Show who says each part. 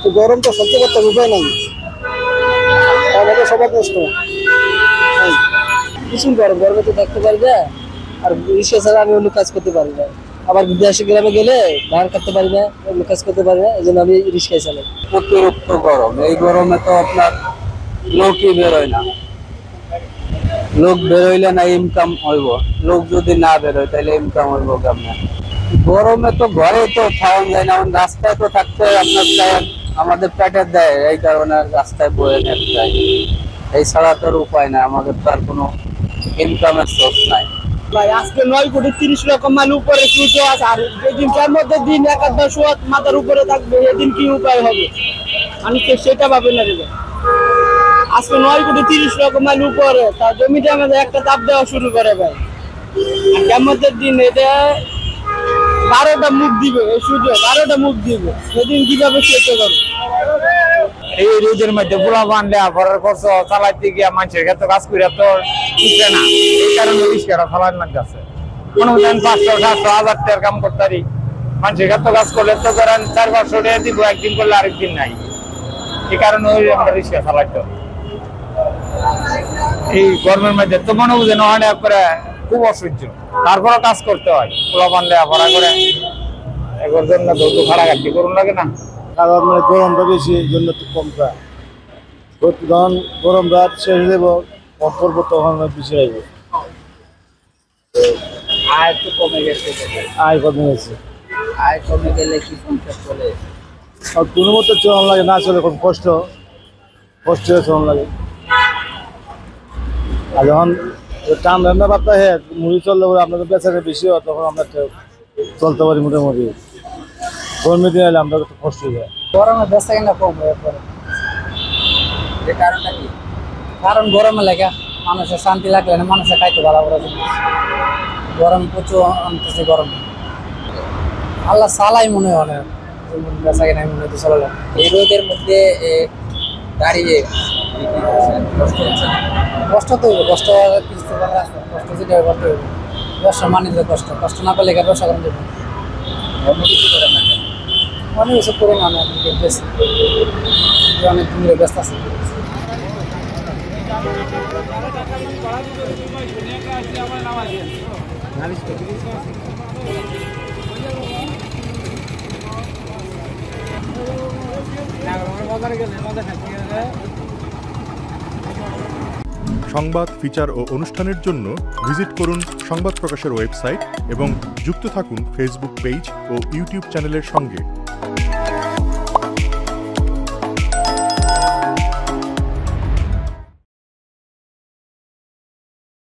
Speaker 1: তো গরম তো সহ্য করতে উপায় নাই, আমাদের সবার কষ্ট। ভীষণ গরম, গরমে তো থাকতে পারবে, আর রিক্সা ছাড়া আমি অন্য কাজ করতে পারি না। আবার দেশে গ্রামে গেলে ধান কাটতে পারি না, অন্য কাজ করতে পারি না, এই জন্য আমি রিক্সায় চালাই।
Speaker 2: অতিরিক্ত গরম, এই গরমে তো আপনার লোকই বেরোয় না। লোক বেরোইলে না ইনকাম হইব, লোক যদি না বেরোয় তাহলে ইনকাম হইব কেমন? গরমে তো ঘরে তো খাওয়ান যায় না, রাস্তায় তো থাকতে হয়, আপনার আমাদের পেটের দেয়, এই কারণে রাস্তায় বয়ে থাকতে হয়। এই ছাড়া তো উপায় নাই, আমাদের তো আর কোনো ইনকামের সোর্স নাই।
Speaker 1: ভাই আজকে 9,30,00,000 মাইল উপরে সূর্য আছে, আর যেদিনকার মধ্যে দিন 1,10 মাথার উপরে থাকবে, এদিন কি উপায় হবে? আমি তো সেটা ভাবি না রে। আজকে 9,30,00,000 মাইল উপরে, তা জমিতে আমাদের একটা তাপ দেওয়া শুরু করে ভাই। আর কেমতের দিন এটা 12টা মুখ দিবে, এই সূর্য 12টা মুখ দিবে, সেদিন কিভাবে সহ্য করবে?
Speaker 3: এই রোদের মধ্যে পোলা বানলে ঘরের খরচ চালাইতে গিয়া মানুষের ক্ষেত্রে কাজ করে তো উঠছে না, এই কারণে রিক্সাটা চালান লাগছে। কোনো দিন 500-700-1000 টাকার কাম করতে পারি, মানুষের ক্ষেত্রে কাজ করলে তো ধরেন 400-500 টাকা দিব, একদিন করলে আরেকদিন নাই, এই কারণে ওই আমরা রিক্সা চালাইতো। এই গরমের মধ্যে তো মনে বুঝে না হয় করে খুব অসহ্য, তারপরে কাজ করতে হয়, পোলা বানলে ভরা করে এগুলোর জন্য ধৈর্য খাড়াখাটি করুন লাগে না।
Speaker 1: কারণ গরমটা বেশি, এই জন্য একটু কম যায়। যখন গরম রাত শেষ হয়ে যাব, করবো তখন বেশি আসবে।
Speaker 2: আয় একটু কমে গেছে,
Speaker 1: আয় কমে গেছে।
Speaker 2: আয় কমে গেলে কি সংসার চলে?
Speaker 1: আর কোনো মতো চলন লাগে না, চলে খুব কষ্ট, কষ্ট চলন লাগে। আর যখন টান রান্না বাপ্তা হ্যাঁ মুড়ি চললে আপনাদের বেচারে বেশি হয়, তখন আমরা চলতে পারি মোটামুটি। গরমের দিন এলে আমরা একটু কষ্ট হয়ে যায়।
Speaker 2: গরমে বেচা কিনা কম হয়ে পড়ে, এর কারণটা কি? কারণ গরমে লাগে মানুষের শান্তি লাগলে না, মানুষের খাইতে ভালো করে গরম প্রচুর আনতেছে। গরম আল্লাহ সালাই মনে হয় না, বেচা কিনা মনে হতে চলে। এই রোদের মধ্যে দাঁড়িয়ে কষ্ট হচ্ছে, কষ্ট তো হইবে, কষ্ট কিছু কষ্ট যেটা করতে হইবে। ব্যবসা মানিয়ে কষ্ট, কষ্ট না করলে ব্যবসা করেন যাবে। অন্য কিছু করেন না, অনেক কিছু করে না, অনেক দিন ব্যস্ত আছে।
Speaker 4: সংবাদ, ফিচার ও অনুষ্ঠানের জন্য ভিজিট করুন সংবাদ প্রকাশের ওয়েবসাইট এবং যুক্ত থাকুন ফেসবুক পেজ ও ইউটিউব চ্যানেলের সঙ্গে।